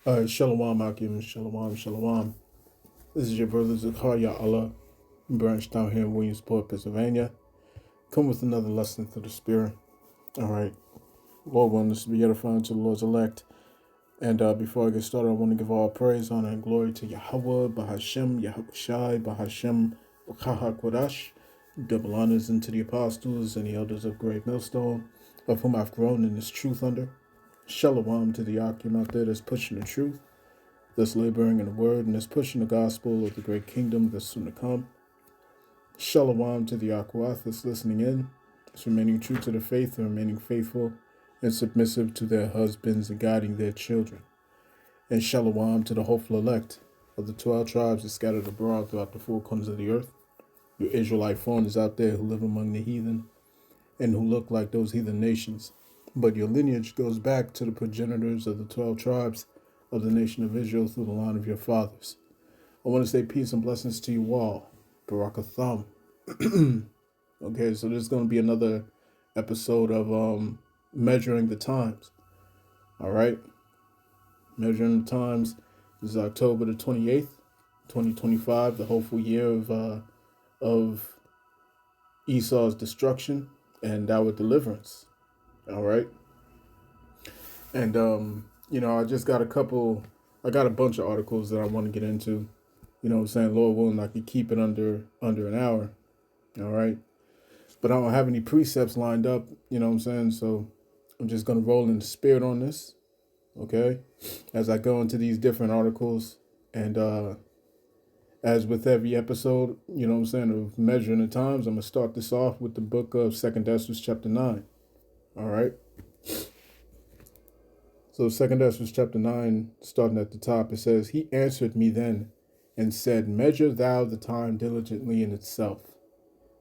Shalom, Akim, Shalom, Shalom. This is your brother Zakaria Allah, branched down here in Williamsport, Pennsylvania. Come with another lesson through the Spirit. All right. Lord willing, this will be edifying to the Lord's elect. And before I get started, I want to give all praise, honor, and glory to Yahweh, Bahashem, Yahushai, Bahashem, Bakaha Kodash. Double honors unto the apostles and the elders of Great Millstone, of whom I've grown in this truth under. Shalom to the Akim out there that's pushing the truth, that's laboring in the word, and that's pushing the gospel of the great kingdom that's soon to come. Shalom to the Akwath that's listening in, that's remaining true to the faith and remaining faithful and submissive to their husbands and guiding their children. And shalom to the hopeful elect of the 12 tribes that scattered abroad throughout the four corners of the earth. Your Israelite foreigners out there who live among the heathen and who look like those heathen nations. But your lineage goes back to the progenitors of the 12 tribes of the nation of Israel through the line of your fathers. I want to say peace and blessings to you all. Barakatham. Okay, so this is going to be another episode of Measuring the Times. All right? Measuring the Times. This is October the 28th, 2025, the hopeful year of Esau's destruction and our deliverance. All right. And, I just got I got a bunch of articles that I want to get into. You know what I'm saying? Lord willing, I could keep it under an hour. All right. But I don't have any precepts lined up. You know what I'm saying? So I'm just going to roll in the spirit on this. Okay. As I go into these different articles. And as with every episode, you know what I'm saying, of Measuring the Times, I'm going to start this off with the book of 2nd Ezra chapter 9. All right. So 2nd Ezra chapter 9, starting at the top, it says, He answered me then and said, Measure thou the time diligently in itself.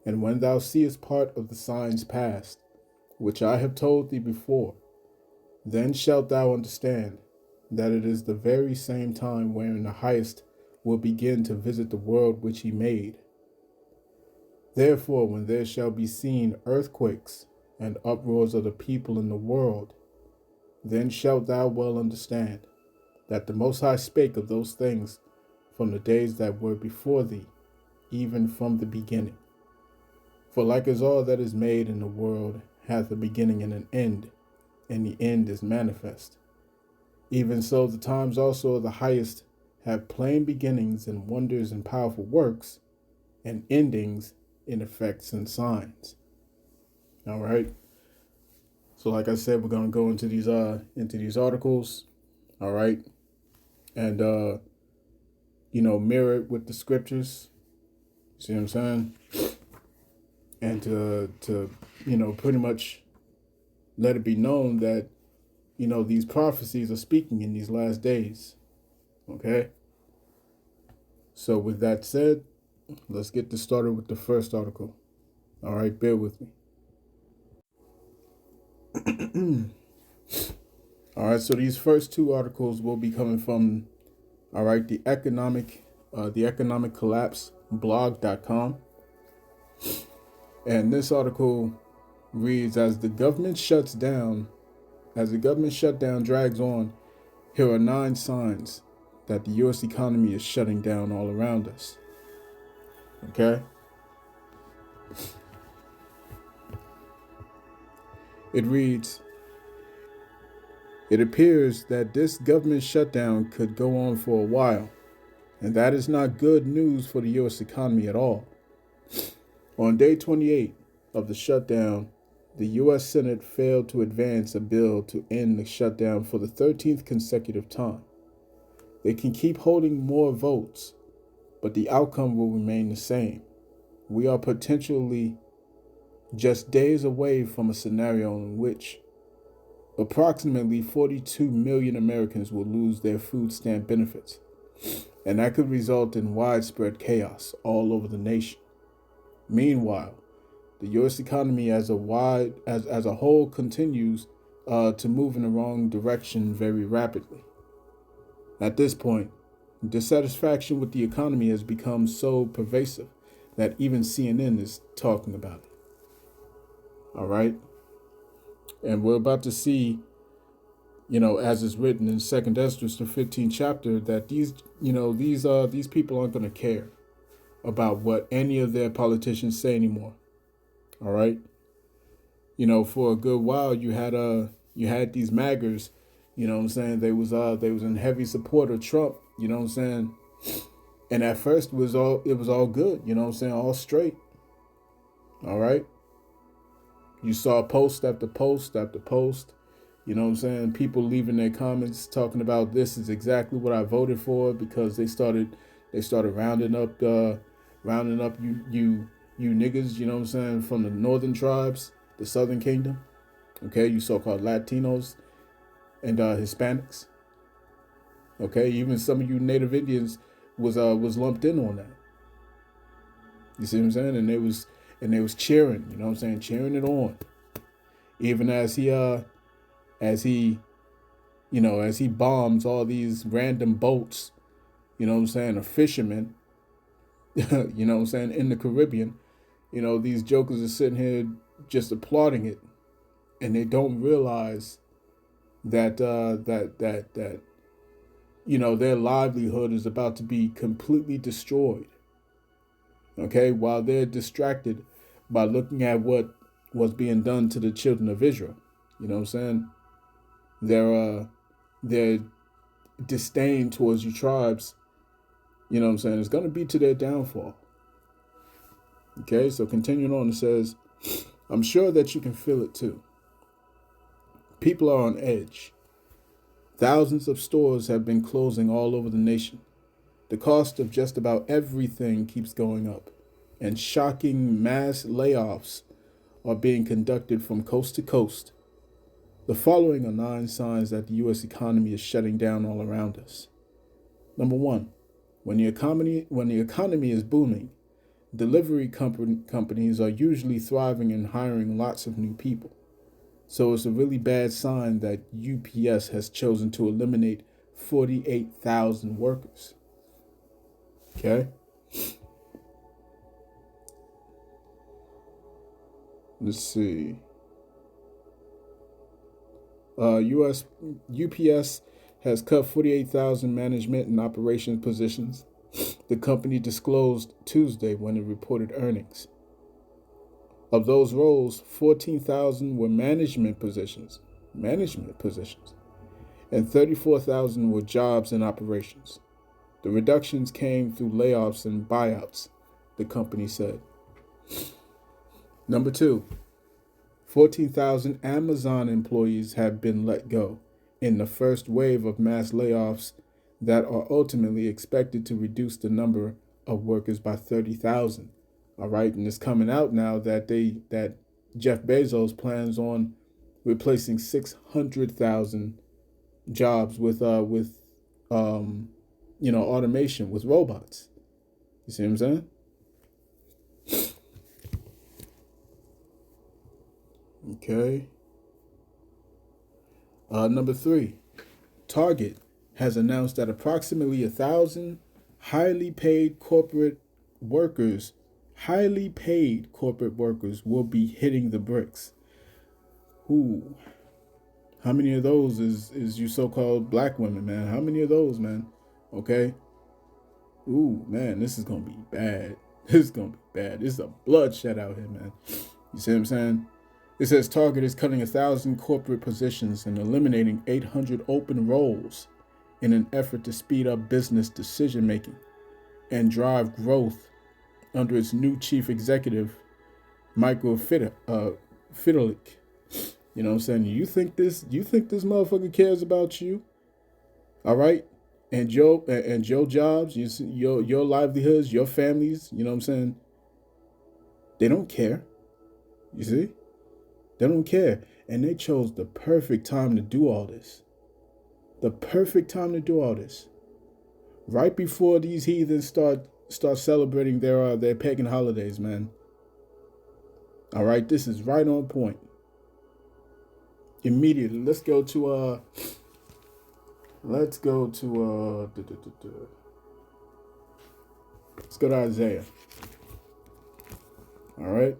And when thou seest part of the signs past, which I have told thee before, then shalt thou understand that it is the very same time wherein the highest will begin to visit the world which he made. Therefore, when there shall be seen earthquakes and uproars of the people in the world, then shalt thou well understand that the Most High spake of those things from the days that were before thee, even from the beginning. For like as all that is made in the world hath a beginning and an end, and the end is manifest, even so the times also of the highest have plain beginnings in wonders and powerful works, and endings in effects and signs. All right. So like I said, we're going to go into these articles. All right. And, mirror it with the scriptures. See what I'm saying? And to pretty much let it be known that, these prophecies are speaking in these last days. Okay. So with that said, let's get this started with the first article. All right. Bear with me. All right, so these first two articles will be coming from, all right, the economic collapse blog.com. And this article reads, as the government shutdown drags on, here are 9 signs that the U.S. economy is shutting down all around us. Okay? It reads, it appears that this government shutdown could go on for a while, and that is not good news for the U.S. economy at all. On day 28 of the shutdown, the U.S. Senate failed to advance a bill to end the shutdown for the 13th consecutive time. They can keep holding more votes, but the outcome will remain the same. We are potentially just days away from a scenario in which approximately 42 million Americans will lose their food stamp benefits, and that could result in widespread chaos all over the nation. Meanwhile, the U.S. economy as a whole continues to move in the wrong direction very rapidly. At this point, dissatisfaction with the economy has become so pervasive that even CNN is talking about it. All right? And we're about to see as is written in Second Esdras, the 15th chapter, that these people aren't going to care about what any of their politicians say anymore. All right. For a good while, you had these maggers, they was in heavy support of Trump, and at first it was all good, all straight. All right. You saw post after post after post, people leaving their comments talking about this is exactly what I voted for, because they started rounding up you niggas, from the northern tribes, the southern kingdom. Okay, you so-called Latinos and Hispanics. Okay, even some of you Native Indians was lumped in on that. You see what I'm saying? And they was cheering, cheering it on. Even as he bombs all these random boats, of fishermen, in the Caribbean, these jokers are sitting here just applauding it, and they don't realize that their livelihood is about to be completely destroyed. Okay, while they're distracted by looking at what was being done to the children of Israel. You know what I'm saying? Their disdain towards you tribes, is going to be to their downfall. Okay, so continuing on, it says, I'm sure that you can feel it too. People are on edge. Thousands of stores have been closing all over the nation. The cost of just about everything keeps going up, and shocking mass layoffs are being conducted from coast to coast. The following are 9 signs that the U.S. economy is shutting down all around us. Number 1, when the economy is booming, delivery companies are usually thriving and hiring lots of new people. So it's a really bad sign that UPS has chosen to eliminate 48,000 workers. Okay? Let's see. UPS has cut 48,000 management and operations positions. The company disclosed Tuesday when it reported earnings. Of those roles, 14,000 were management positions, and 34,000 were jobs in operations. The reductions came through layoffs and buyouts, the company said. Number 2, 14,000 Amazon employees have been let go in the first wave of mass layoffs that are ultimately expected to reduce the number of workers by 30,000. All right, and it's coming out now that Jeff Bezos plans on replacing 600,000 jobs with automation, with robots. You see what I'm saying? Okay. Number 3, Target has announced that approximately 1,000 highly paid corporate workers will be hitting the bricks. Ooh. How many of those is you so-called black women, man? How many of those, man? Okay. Ooh, man, this is going to be bad. This is going to be bad. This is a bloodshed out here, man. You see what I'm saying? It says Target is cutting 1,000 corporate positions and eliminating 800 open roles in an effort to speed up business decision-making and drive growth under its new chief executive, Michael Fidelic. You know what I'm saying? You think this motherfucker cares about you? All right? And your jobs, your livelihoods, your families, you know what I'm saying? They don't care. You see? They don't care. And they chose the perfect time to do all this. The perfect time to do all this. Right before these heathens start celebrating their pagan holidays, man. All right, this is right on point. Immediately, let's go to Isaiah. All right.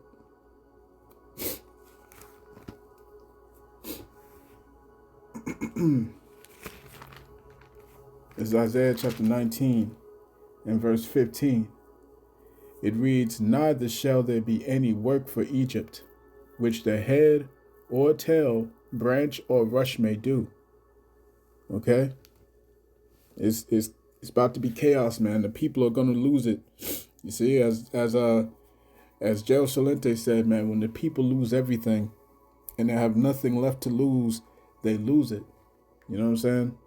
It's Isaiah chapter 19 and verse 15. It reads, "Neither shall there be any work for Egypt, which the head or tail, branch or rush may do." Okay? It's about to be chaos, man. The people are gonna lose it. You see, as Joe Salente said, man, when the people lose everything and they have nothing left to lose, they lose it. You know what I'm saying?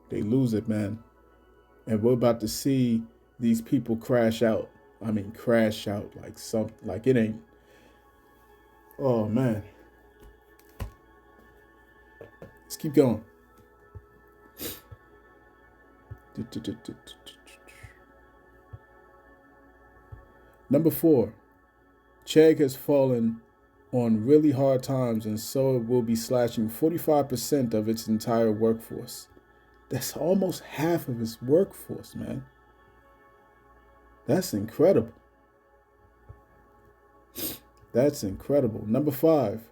They lose it, man. And we're about to see these people crash out. I mean, crash out like it ain't. Oh man. Let's keep going. Number 4, Chegg has fallen on really hard times, and so it will be slashing 45% of its entire workforce. That's almost half of its workforce, man. That's incredible. That's incredible. Number 5,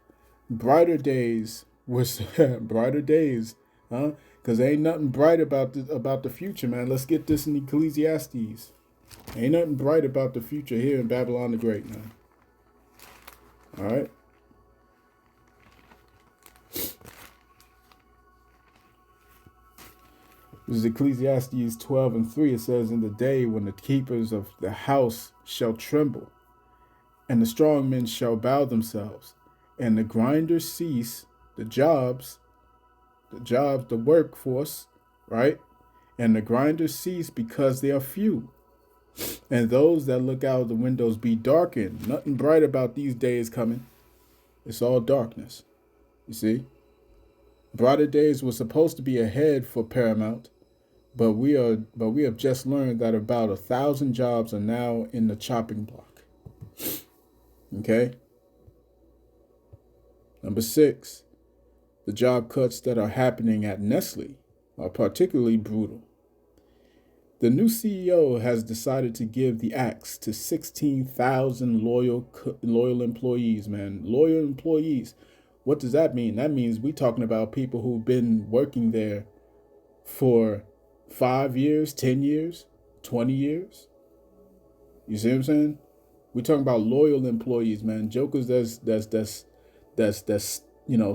brighter days was brighter days, huh? Because ain't nothing bright about the future, man. Let's get this in Ecclesiastes. Ain't nothing bright about the future here in Babylon the Great, man. All right. This is Ecclesiastes 12 and 3. It says, "In the day when the keepers of the house shall tremble, and the strong men shall bow themselves, and the grinders cease," the jobs, the workforce, right? "And the grinders cease because they are few. And those that look out of the windows be darkened." Nothing bright about these days coming. It's all darkness. You see? Brighter days were supposed to be ahead for Paramount, but we have just learned that about 1,000 jobs are now in the chopping block. Okay? Number 6, the job cuts that are happening at Nestle are particularly brutal. The new CEO has decided to give the axe to 16,000 loyal employees, man. Loyal employees. What does that mean? That means we're talking about people who've been working there for 5 years, 10 years, 20 years. You see what I'm saying? We're talking about loyal employees, man. Jokers that's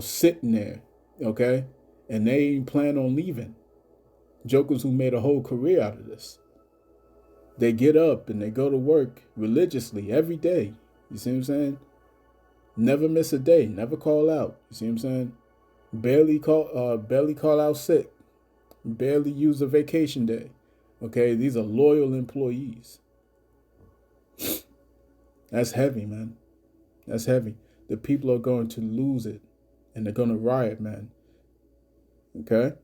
sitting there, okay? And they ain't plan on leaving. Jokers who made a whole career out of this. They get up and they go to work religiously every day. You see what I'm saying? Never miss a day. Never call out. You see what I'm saying? Barely call out sick. Barely use a vacation day. Okay, these are loyal employees. That's heavy, man. That's heavy. The people are going to lose it, and they're going to riot, man. Okay?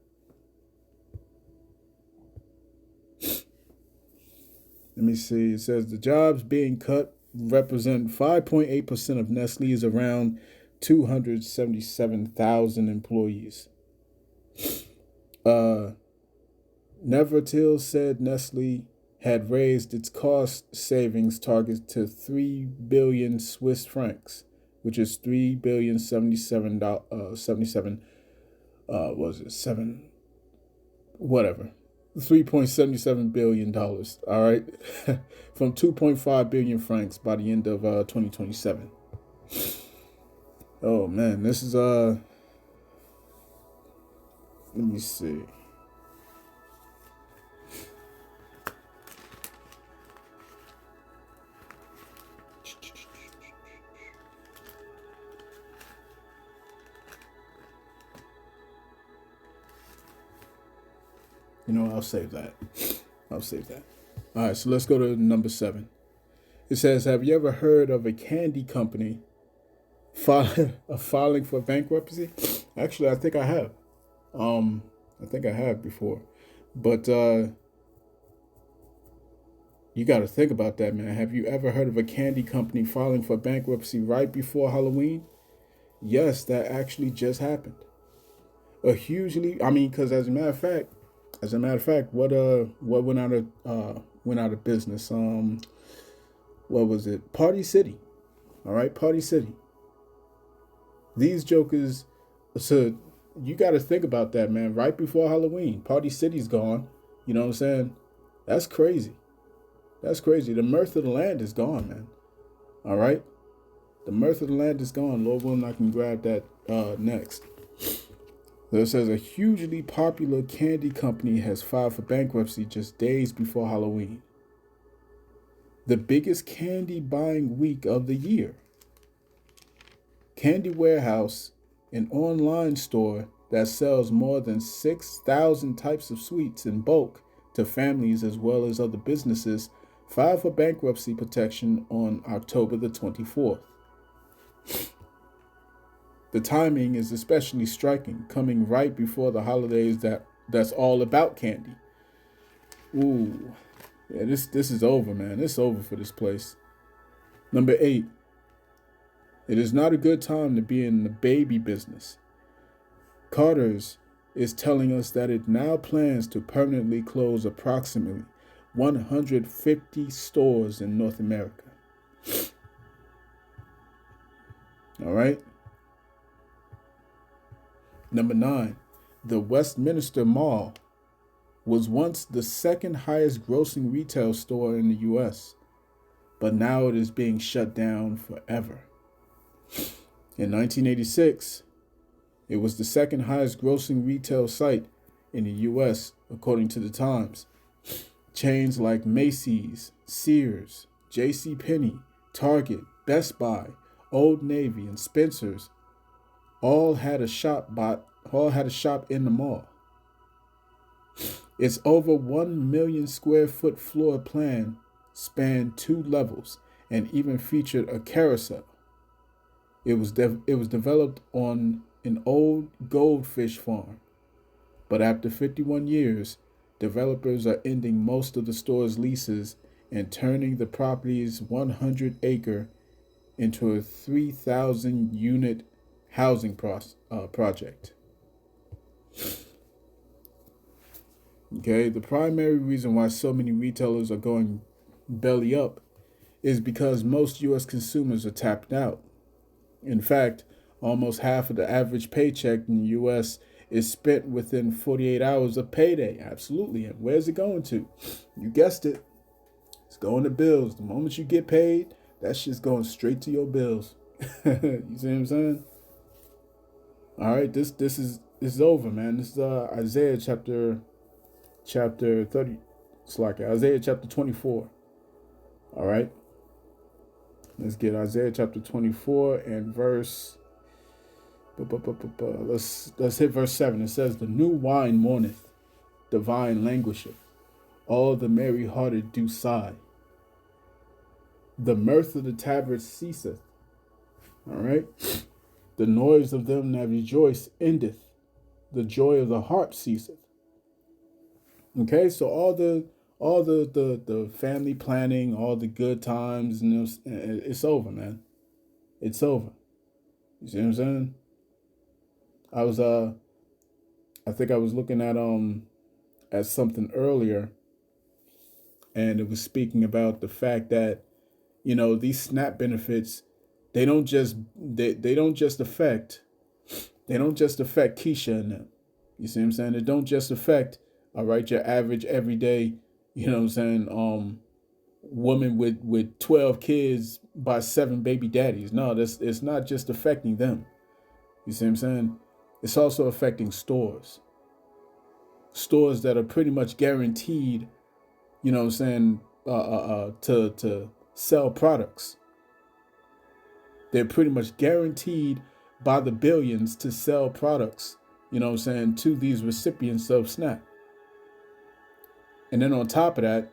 Let me see. It says the jobs being cut represent 5.8% of Nestle's around 277,000 employees. Nevertil said Nestle had raised its cost savings target to 3 billion Swiss francs, which is 3 billion 77 was it 7 whatever, $3.77 billion. All right. From 2.5 billion francs by the end of 2027. Oh man, this is let me see. I'll save that. All right, so let's go to number 7. It says, have you ever heard of a candy company filing for bankruptcy? Actually, I think I have. Before. But you got to think about that, man. Have you ever heard of a candy company filing for bankruptcy right before Halloween? Yes, that actually just happened. Because as a matter of fact, what went out of business? What was it? Party City. All right, Party City. These jokers, so you got to think about that, man. Right before Halloween, Party City's gone. You know what I'm saying? That's crazy. That's crazy. The mirth of the land is gone, man. All right? The mirth of the land is gone. Lord willing, I can grab that next. So it says a hugely popular candy company has filed for bankruptcy just days before Halloween. The biggest candy buying week of the year. Candy Warehouse, an online store that sells more than 6,000 types of sweets in bulk to families as well as other businesses, filed for bankruptcy protection on October the 24th. The timing is especially striking, coming right before the holidays that's all about candy. Ooh, yeah, this is over, man. It's over for this place. Number 8. It is not a good time to be in the baby business. Carter's is telling us that it now plans to permanently close approximately 150 stores in North America. All right. Number 9, the Westminster Mall was once the second highest grossing retail store in the U.S., but now it is being shut down forever. In 1986, it was the second highest grossing retail site in the U.S., according to the Times. Chains like Macy's, Sears, JCPenney, Target, Best Buy, Old Navy, and Spencer's all had a shop in the mall. Its over 1 million square foot floor plan spanned 2 levels and even featured a carousel. It was developed on an old goldfish farm, but after 51 years, developers are ending most of the store's leases and turning the property's 100-acre into a 3,000-unit housing project. Okay, the primary reason why so many retailers are going belly up is because most U.S. consumers are tapped out. In fact, almost half of the average paycheck in the U.S. is spent within 48 hours of payday. Absolutely. And where's it going to? You guessed it. It's going to bills. The moment you get paid, that shit's going straight to your bills. You see what I'm saying? All right, this is over, man. This is Isaiah chapter 30. It's like Isaiah chapter 24. All right. Let's get Isaiah chapter 24 and verse. Let's hit verse 7. It says, "The new wine mourneth, the vine languisheth, all the merry-hearted do sigh. The mirth of the tabrets ceaseth." All right. "The noise of them that rejoice endeth, the joy of the harp ceaseth." Okay, so all the family planning, all the good times, and it's over, man. It's over. You see what I'm saying? I think I was looking at something earlier, and it was speaking about the fact that, these SNAP benefits, they don't just affect Keisha and them. You see what I'm saying? It don't just affect, all right, your average everyday, woman with 12 kids by 7 baby daddies. No, it's not just affecting them. You see what I'm saying? It's also affecting stores. Stores that are pretty much guaranteed, to sell products. They're pretty much guaranteed by the billions to sell products, to these recipients of SNAP. And then on top of that,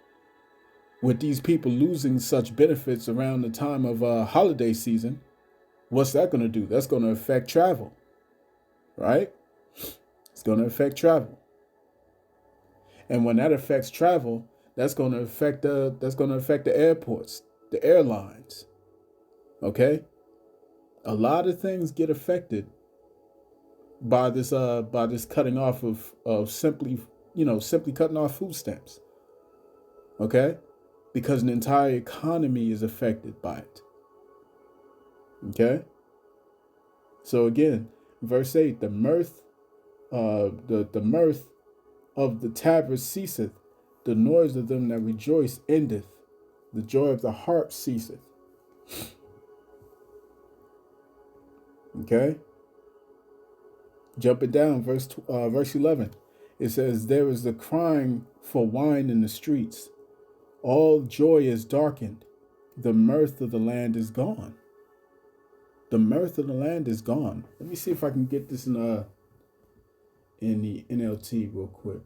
with these people losing such benefits around the time of holiday season, what's that going to do? That's going to affect travel, right? It's going to affect travel. And when that affects travel, that's going to affect the airports, the airlines. Okay? A lot of things get affected by this cutting off of simply cutting off food stamps. Okay? Because an entire economy is affected by it. Okay? So again, verse 8, the mirth the mirth of the tabrets ceaseth, the noise of them that rejoice endeth, the joy of the harp ceaseth. Okay, jump it down, verse 11. It says, "There is the crying for wine in the streets. All joy is darkened. The mirth of the land is gone." The mirth of the land is gone. Let me see if I can get this in the NLT real quick.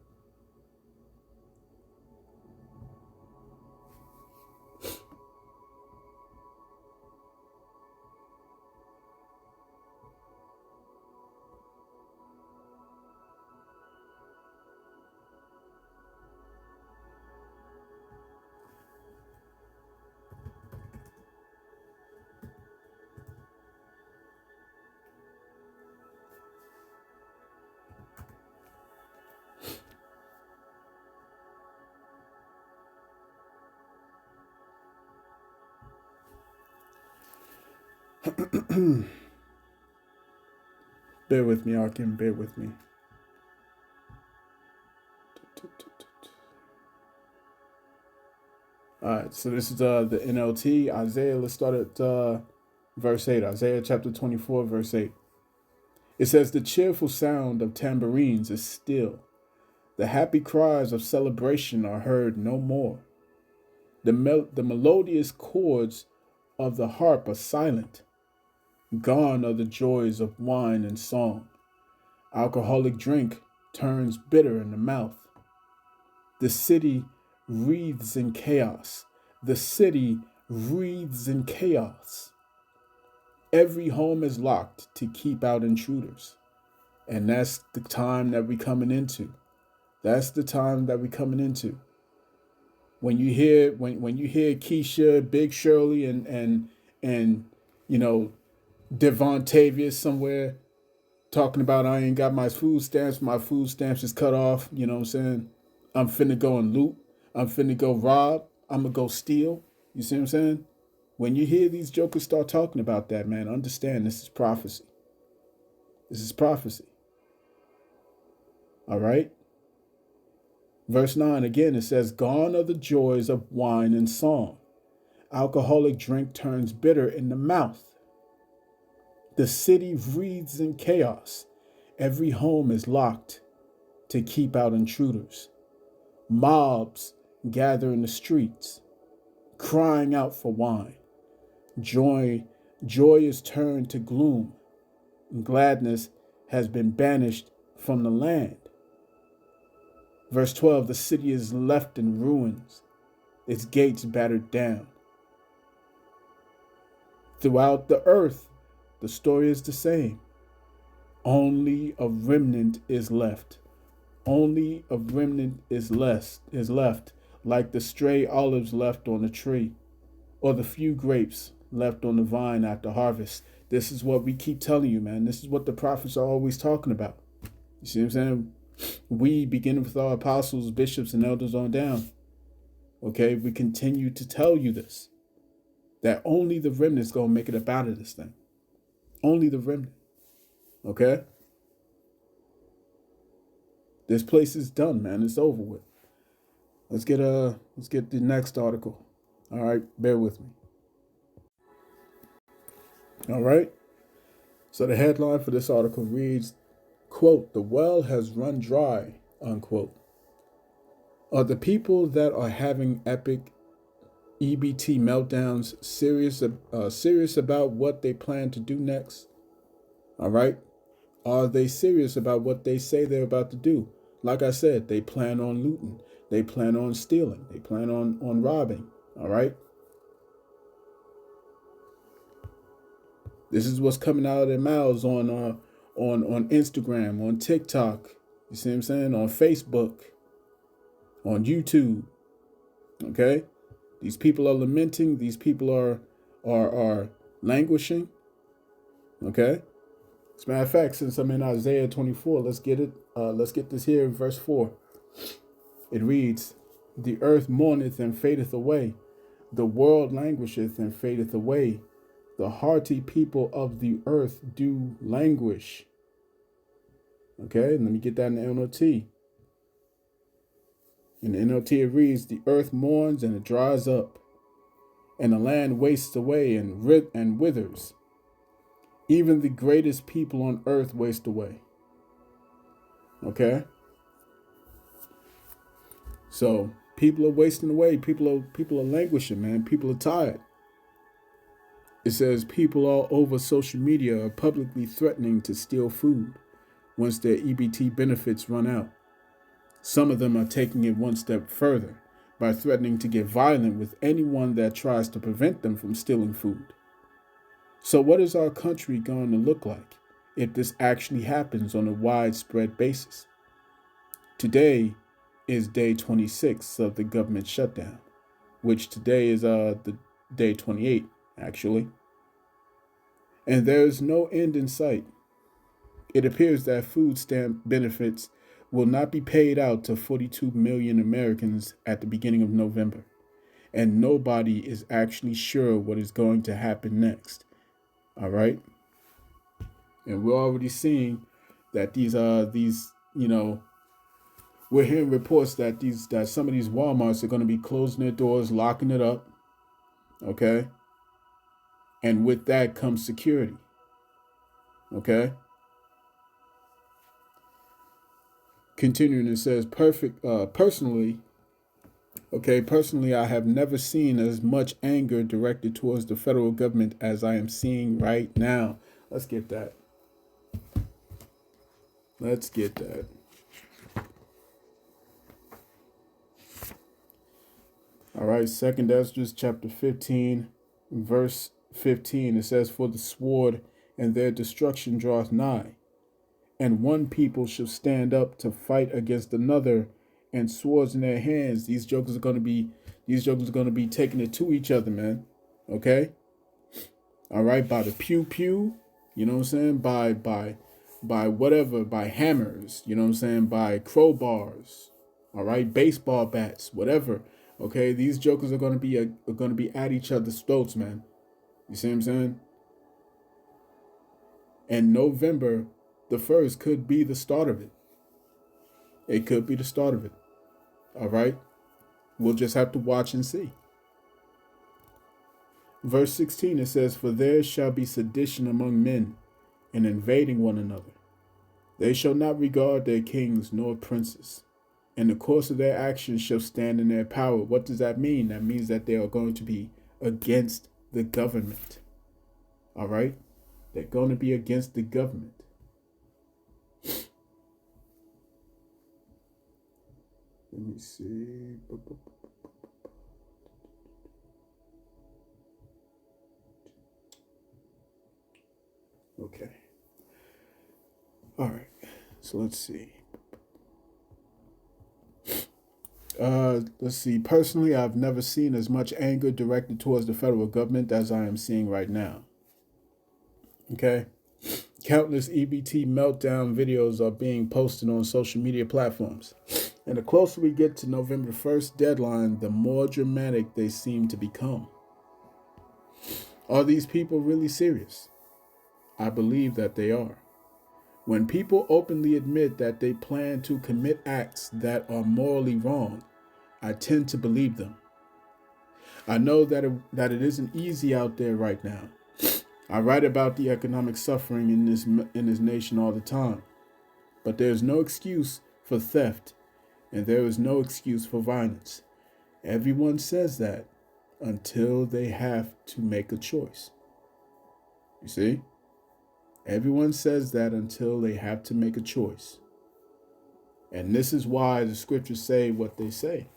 Bear with me, Arkin. Bear with me. All right, so this is the NLT, Isaiah. Let's start at verse 8. Isaiah chapter 24, verse 8. It says, "The cheerful sound of tambourines is still. The happy cries of celebration are heard no more. The melodious chords of the harp are silent. Gone are the joys of wine and song. Alcoholic drink turns bitter in the mouth. The city wreathes in chaos. The city wreathes in chaos. Every home is locked to keep out intruders." And that's the time that we're coming into. That's the time that we're coming into. When you hear Keisha, Big Shirley, and Devontavious somewhere talking about, "I ain't got my food stamps is cut off," you know what I'm saying? "I'm finna go and loot. I'm finna go rob. I'm gonna go steal." You see what I'm saying? When you hear these jokers start talking about that, man, understand this is prophecy. This is prophecy. All right? Verse 9 again, it says, "Gone are the joys of wine and song. Alcoholic drink turns bitter in the mouth. The city wreathes in chaos. Every home is locked to keep out intruders. Mobs gather in the streets, crying out for wine. Joy is turned to gloom. Gladness has been banished from the land." Verse 12, "The city is left in ruins, its gates battered down." Throughout the earth, the story is the same. Only a remnant is left. Only a remnant is left, like the stray olives left on the tree, or the few grapes left on the vine after harvest. This is what we keep telling you, man. This is what the prophets are always talking about. You see what I'm saying? We, beginning with our apostles, bishops, and elders on down, okay, we continue to tell you this, that only the remnant's going to make it up out of this thing. Only the remnant, okay? This place is done, man. It's over with. Let's get the next article. All right, bear with me. All right. So the headline for this article reads, quote, "The well has run dry," unquote. Are the people that are having epic EBT meltdowns serious about what they plan to do next? All right. Are they serious about what they say they're about to do? Like I said, they plan on looting. They plan on stealing. They plan on robbing. All right. This is what's coming out of their mouths on Instagram, on TikTok. You see what I'm saying? On Facebook, on YouTube. Okay. These people are lamenting. These people are languishing. Okay. As a matter of fact, since I'm in Isaiah 24, let's get it. Let's get this here in verse 4. It reads, "The earth mourneth and fadeth away. The world languisheth and fadeth away. The hearty people of the earth do languish." Okay, let me get that in the NLT. In the NLT, it reads, "The earth mourns and it dries up, and the land wastes away and withers. Even the greatest people on earth waste away." Okay? So people are wasting away. People are languishing, man. People are tired. It says people all over social media are publicly threatening to steal food once their EBT benefits run out. Some of them are taking it one step further by threatening to get violent with anyone that tries to prevent them from stealing food. So what is our country going to look like if this actually happens on a widespread basis? Today is day 26 of the government shutdown, which today is the day 28, actually. And there is no end in sight. It appears that food stamp benefits will not be paid out to 42 million Americans at the beginning of November. And nobody is actually sure what is going to happen next. All right? And we're already seeing that we're hearing reports that some of these Walmarts are going to be closing their doors, locking it up. Okay? And with that comes security. Okay? Continuing, it says, personally, I have never seen as much anger directed towards the federal government as I am seeing right now. Let's get that. All right, 2 Ezra chapter 15, verse 15. It says, "For the sword and their destruction draweth nigh, and one people shall stand up to fight against another, and swords in their hands." These jokers are gonna be taking it to each other, man. Okay? All right, by the pew pew, you know what I'm saying? By whatever, by hammers, you know what I'm saying? By crowbars, all right, baseball bats, whatever. Okay, these jokers are gonna be at each other's throats, man. You see what I'm saying? And November the 1st could be the start of it. It could be the start of it. All right? We'll just have to watch and see. Verse 16, it says, "For there shall be sedition among men, and invading one another. They shall not regard their kings nor princes. And the course of their actions shall stand in their power." What does that mean? That means that they are going to be against the government. All right? They're going to be against the government. Let me see. Okay. All right. So let's see. Let's see. Personally, I've never seen as much anger directed towards the federal government as I am seeing right now. Okay. Countless EBT meltdown videos are being posted on social media platforms. And the closer we get to November 1st deadline, the more dramatic they seem to become. Are these people really serious? I believe that they are. When people openly admit that they plan to commit acts that are morally wrong, I tend to believe them. I know that it isn't easy out there right now. I write about the economic suffering in this nation all the time. But there's no excuse for theft, and there is no excuse for violence. Everyone says that until they have to make a choice. You see? Everyone says that until they have to make a choice. And this is why the scriptures say what they say.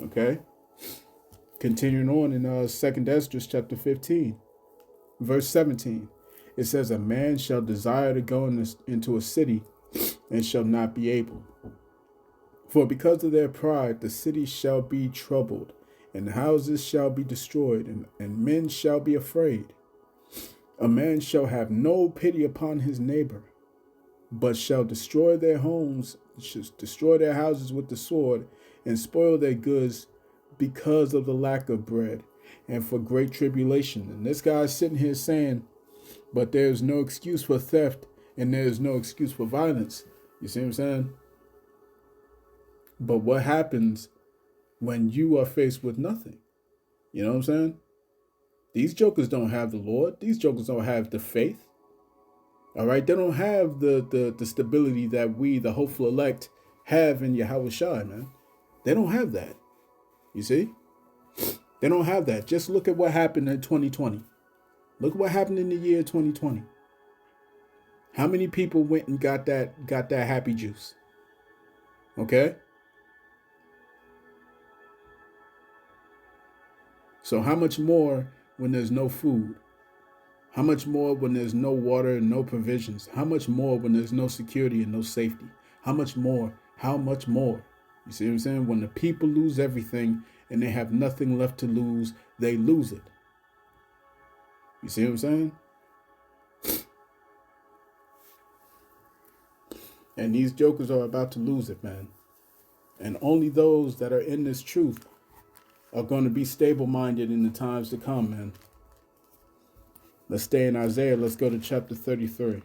Okay? Continuing on in 2 Ezra chapter 15, verse 17. It says, "A man shall desire to go into a city and shall not be able. For because of their pride, the city shall be troubled, and the houses shall be destroyed, and men shall be afraid. A man shall have no pity upon his neighbor, but shall destroy their houses with the sword, and spoil their goods because of the lack of bread, and for great tribulation." And this guy's sitting here saying, but there's no excuse for theft, and there's no excuse for violence. You see what I'm saying? But what happens when you are faced with nothing? You know what I'm saying? These jokers don't have the Lord. These jokers don't have the faith. All right? They don't have the stability that we, the hopeful elect, have in Yahweh Shai, man. They don't have that. You see? They don't have that. Just look at what happened in 2020. Look what happened in the year 2020. How many people went and got that happy juice? Okay? So how much more when there's no food? How much more when there's no water and no provisions? How much more when there's no security and no safety? How much more? How much more? You see what I'm saying? When the people lose everything and they have nothing left to lose, they lose it. You see what I'm saying? And these jokers are about to lose it, man. And only those that are in this truth are going to be stable-minded in the times to come, man. Let's stay in Isaiah. Let's go to chapter 33.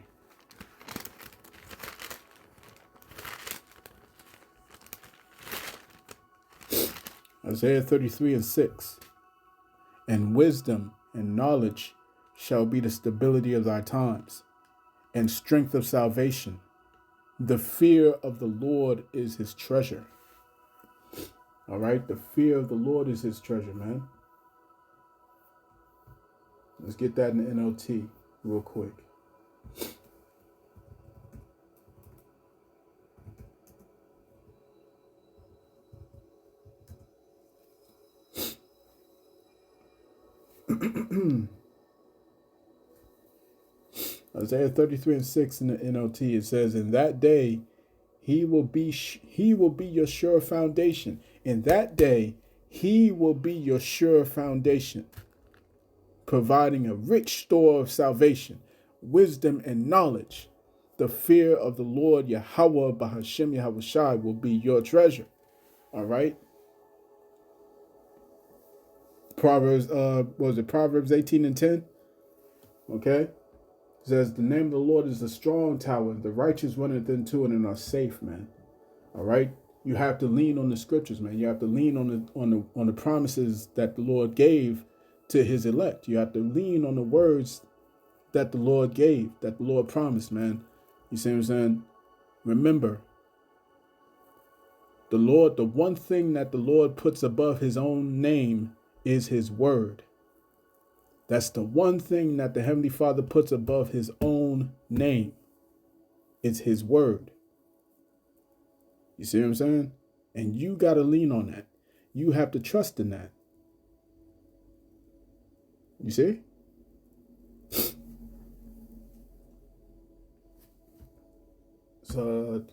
Isaiah 33 and 6. And wisdom and knowledge shall be the stability of thy times, and strength of salvation. The fear of the Lord is his treasure. All right? The fear of the Lord is his treasure, man. Let's get that in the NLT real quick. Isaiah 33 and 6 in the NLT, it says, in that day he will be your sure foundation. In that day he will be your sure foundation, providing a rich store of salvation, wisdom and knowledge. The fear of the Lord Yahweh Bahashem Yahweh Shai will be your treasure. All right. Proverbs, Proverbs 18 and 10? Okay. It says, the name of the Lord is a strong tower, the righteous runneth into it and are safe, man. All right. You have to lean on the scriptures, man. You have to lean on the promises that the Lord gave to his elect. You have to lean on the words that the Lord gave, that the Lord promised, man. You see what I'm saying? Remember, the one thing that the Lord puts above his own name is his word. That's the one thing that the Heavenly Father puts above his own name. It's his word. You see what I'm saying? And you got to lean on that. You have to trust in that. You see? So,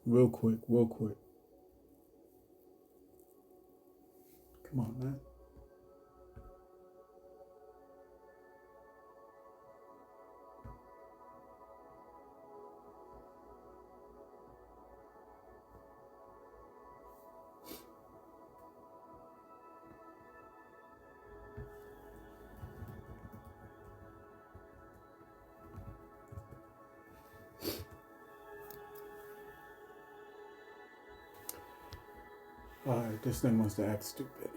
real quick. Come on, man. All right, this thing wants to act stupid.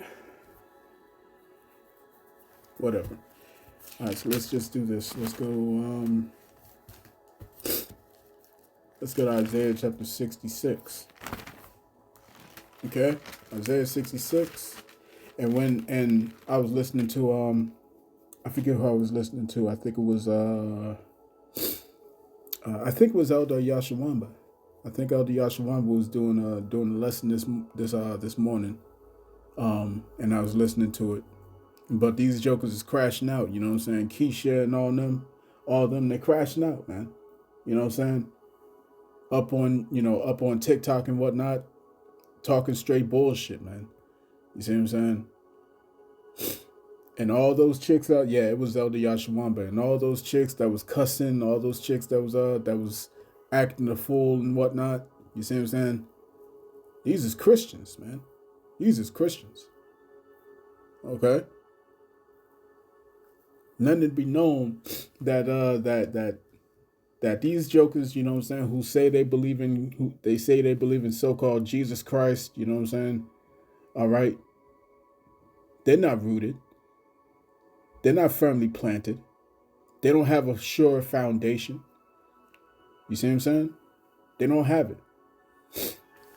Whatever. All right, so let's just do this. Let's go to Isaiah chapter 66. Okay? Isaiah 66. And I was listening to I forget who I was listening to. I think it was Elder Yashawamba. I think Elder Yashawamba was doing a lesson this morning. And I was listening to it. But these jokers is crashing out, you know what I'm saying? Keisha and all them, they crashing out, man. You know what I'm saying? Up on TikTok and whatnot, talking straight bullshit, man. You see what I'm saying? And all those chicks out, yeah, it was Elder Yashawamba, and all those chicks that was cussing, all those chicks that was acting a fool and whatnot. You see what I'm saying? These is Christians, man. These is Christians. Okay? Letting it be known that that these jokers, you know what I'm saying, who say they believe in so-called Jesus Christ, you know what I'm saying? All right. They're not rooted. They're not firmly planted. They don't have a sure foundation. You see what I'm saying? They don't have it.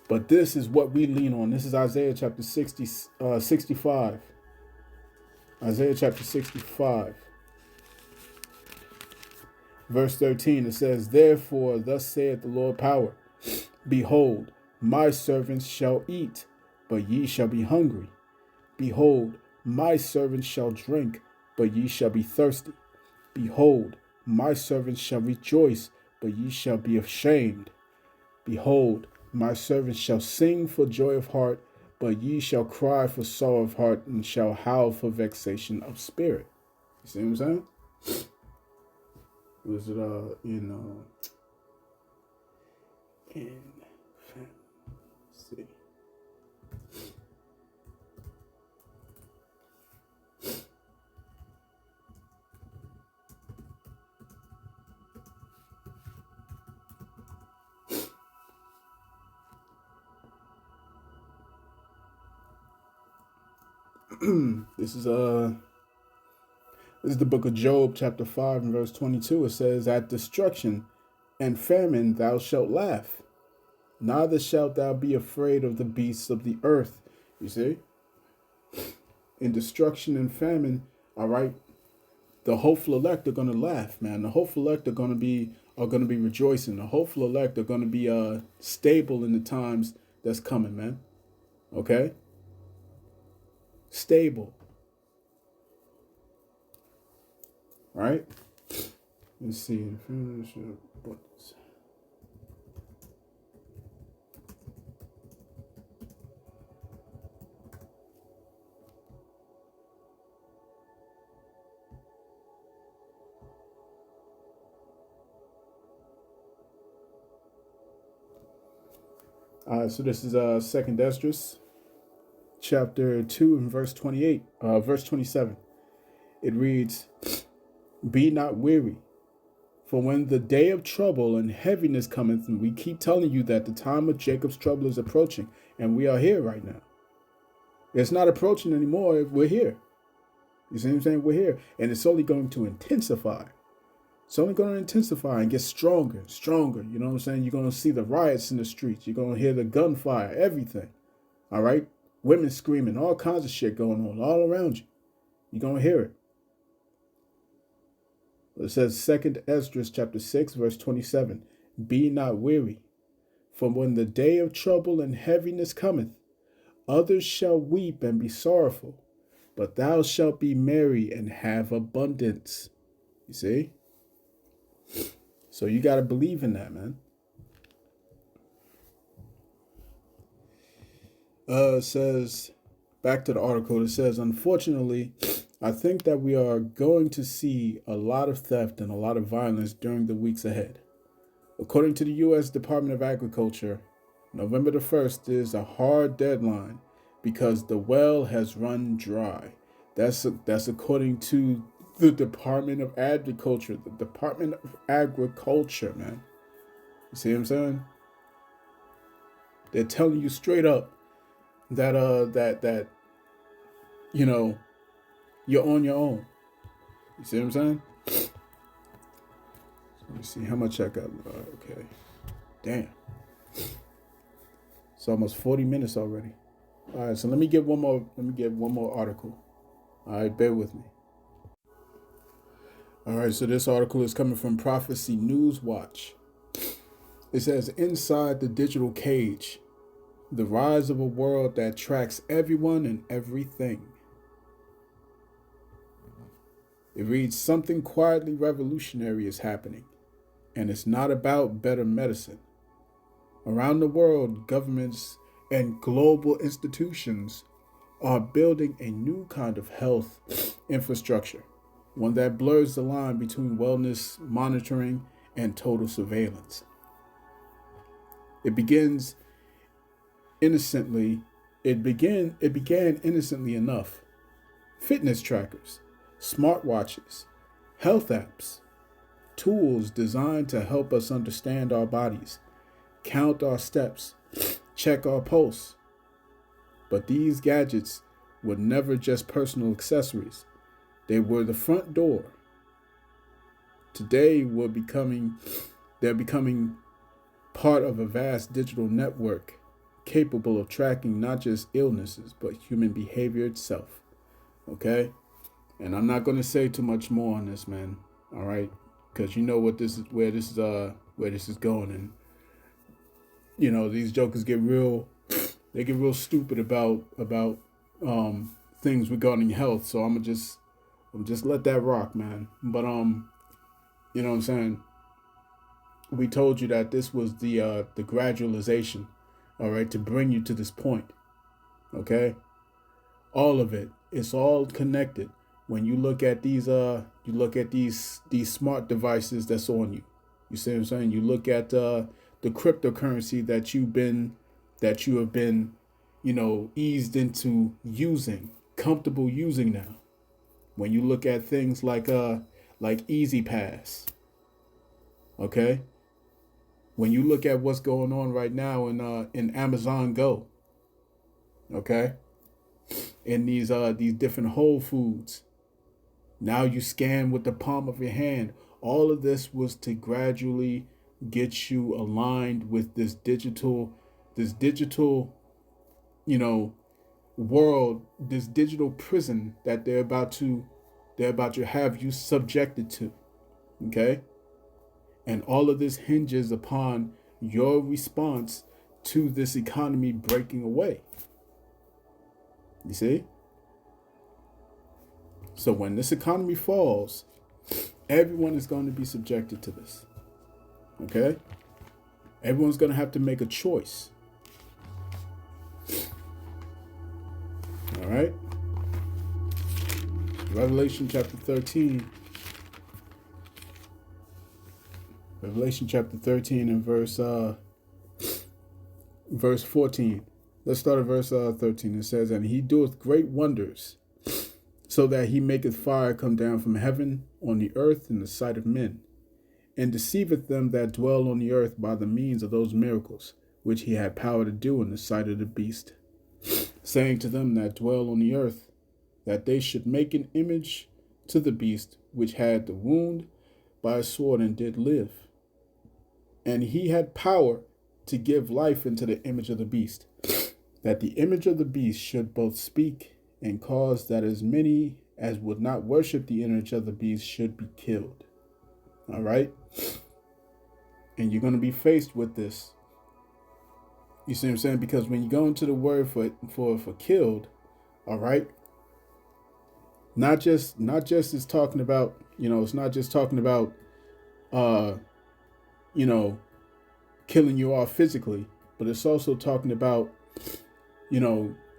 But this is what we lean on. This is Isaiah chapter 65. Isaiah chapter 65. Verse 13, it says, "Therefore, thus saith the Lord power, Behold, my servants shall eat, but ye shall be hungry. Behold, my servants shall drink, but ye shall be thirsty. Behold, my servants shall rejoice, but ye shall be ashamed. Behold, my servants shall sing for joy of heart, but ye shall cry for sorrow of heart, and shall howl for vexation of spirit." You see what I'm saying? Was it in let's see. This is the book of Job, chapter 5, and verse 22. It says, "At destruction and famine thou shalt laugh, neither shalt thou be afraid of the beasts of the earth." You see? In destruction and famine, all right, the hopeful elect are gonna laugh, man. The hopeful elect are gonna be rejoicing. The hopeful elect are gonna be stable in the times that's coming, man. Okay? Stable. Right? Let's see. All right, so this is Second Esdras, chapter 2, and verse 28, verse 27. It reads, "Be not weary, for when the day of trouble and heaviness cometh," and we keep telling you that the time of Jacob's trouble is approaching, and we are here right now. It's not approaching anymore. We're here. You see what I'm saying? We're here, and it's only going to intensify. It's only going to intensify and get stronger and stronger. You know what I'm saying? You're going to see the riots in the streets. You're going to hear the gunfire, everything. All right? Women screaming, all kinds of shit going on all around you. You're going to hear it. It says 2 Esdras chapter 6, verse 27. "Be not weary, for when the day of trouble and heaviness cometh, others shall weep and be sorrowful, but thou shalt be merry and have abundance." You see? So you got to believe in that, man. It says, back to the article, it says, "Unfortunately, I think that we are going to see a lot of theft and a lot of violence during the weeks ahead. According to the U.S. Department of Agriculture, November the 1st is a hard deadline because the well has run dry." That's according to the Department of Agriculture. The Department of Agriculture, man. You see what I'm saying? They're telling you straight up that that you know, you're on your own. You see what I'm saying? Let me see how much I got. Okay, damn. It's almost 40 minutes already. All right, so let me get one more article. All right, bear with me. All right, so this article is coming from Prophecy News Watch. It says, "Inside the digital cage, the rise of a world that tracks everyone and everything." It reads, "Something quietly revolutionary is happening, and it's not about better medicine. Around the world, governments and global institutions are building a new kind of health infrastructure, one that blurs the line between wellness monitoring and total surveillance. It begins innocently. It began innocently enough. Fitness trackers, smartwatches, health apps, tools designed to help us understand our bodies, count our steps, check our pulse. But these gadgets were never just personal accessories. They were the front door. Today they're becoming part of a vast digital network capable of tracking not just illnesses but human behavior itself. Okay? And I'm not going to say too much more on this, man. All right? Cuz you know where this is going, and these jokers get real stupid about things regarding health. So I'm just let that rock, man. But you know what I'm saying? We told you that this was the gradualization, all right, to bring you to this point. Okay? All of it. It's all connected. When you look at these smart devices that's on you. You see what I'm saying? You look at the cryptocurrency that you have been, eased into using, comfortable using now. When you look at things like Easy Pass, okay? When you look at what's going on right now in Amazon Go, okay? In these different Whole Foods. Now you scan with the palm of your hand. All of this was to gradually get you aligned with this digital, world, this digital prison that they're about to have you subjected to. Okay? And all of this hinges upon your response to this economy breaking away. You see? So when this economy falls, everyone is going to be subjected to this. Okay? Everyone's going to have to make a choice. All right? Revelation chapter 13. Revelation chapter 13 and verse 14. Let's start at verse 13. It says, "And he doeth great wonders, so that he maketh fire come down from heaven on the earth in the sight of men, and deceiveth them that dwell on the earth by the means of those miracles, which he had power to do in the sight of the beast, saying to them that dwell on the earth, that they should make an image to the beast, which had the wound by a sword and did live. And he had power to give life into the image of the beast, that the image of the beast should both speak and cause that as many as would not worship the image of the beast should be killed." All right? And you're going to be faced with this. You see what I'm saying? Because when you go into the word for killed, all right, not just is talking about, it's not just talking about killing you off physically, but it's also talking about,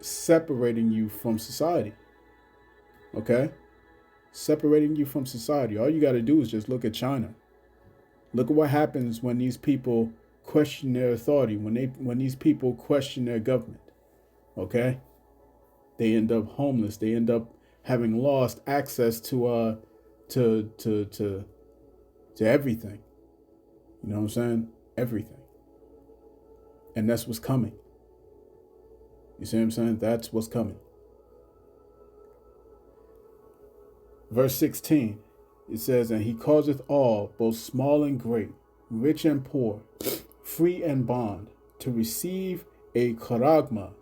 separating you from society. Okay? Separating you from society. All you got to do is just look at China. Look at what happens when these people question their authority, when these people question their government. Okay? They end up homeless. They end up having lost access to everything. You know what I'm saying? Everything. And that's what's coming. You see what I'm saying? That's what's coming. Verse 16, it says, "And he causeth all, both small and great, rich and poor, free and bond, to receive a charagma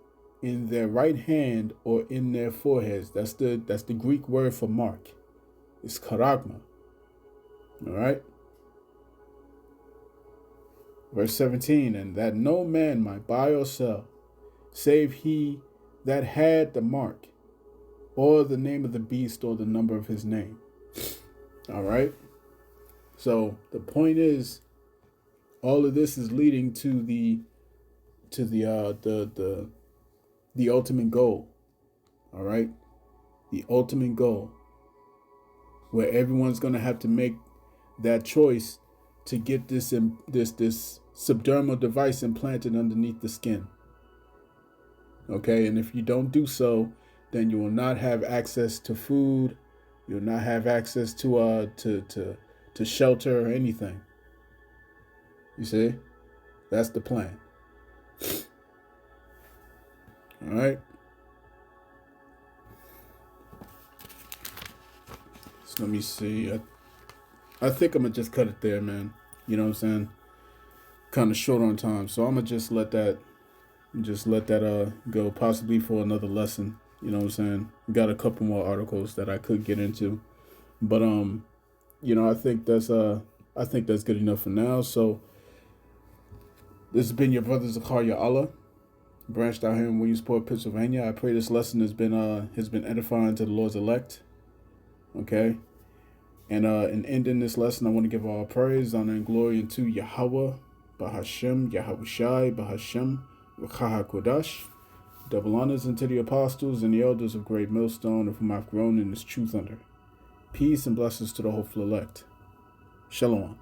in their right hand or in their foreheads." That's the Greek word for mark. It's charagma. All right? Verse 17, "And that no man might buy or sell, save he that had the mark, or the name of the beast, or the number of his name." All right? So the point is, all of this is leading to the ultimate goal. All right? The ultimate goal, where everyone's going to have to make that choice to get this subdermal device implanted underneath the skin. Okay, and if you don't do so, then you will not have access to food. You'll not have access to shelter or anything. You see, that's the plan. All right. So let me see. I think I'm gonna just cut it there, man. You know what I'm saying? Kind of short on time, so I'm gonna just let that go, possibly for another lesson. You know what I'm saying? Got a couple more articles that I could get into, but I think that's good enough for now. So this has been your brother Zakaria Allah, branched out here in Williamsport, Pennsylvania. I pray this lesson has been edifying to the Lord's elect. Okay. And in ending this lesson, I want to give all praise, honor, and glory unto Yahweh, Bahashem, Yahushai, Bahashem, Ruach HaKodesh. Double honors unto the apostles and the elders of Great Millstone, of whom I've grown in this truth under. Peace and blessings to the hopeful elect. Shalom.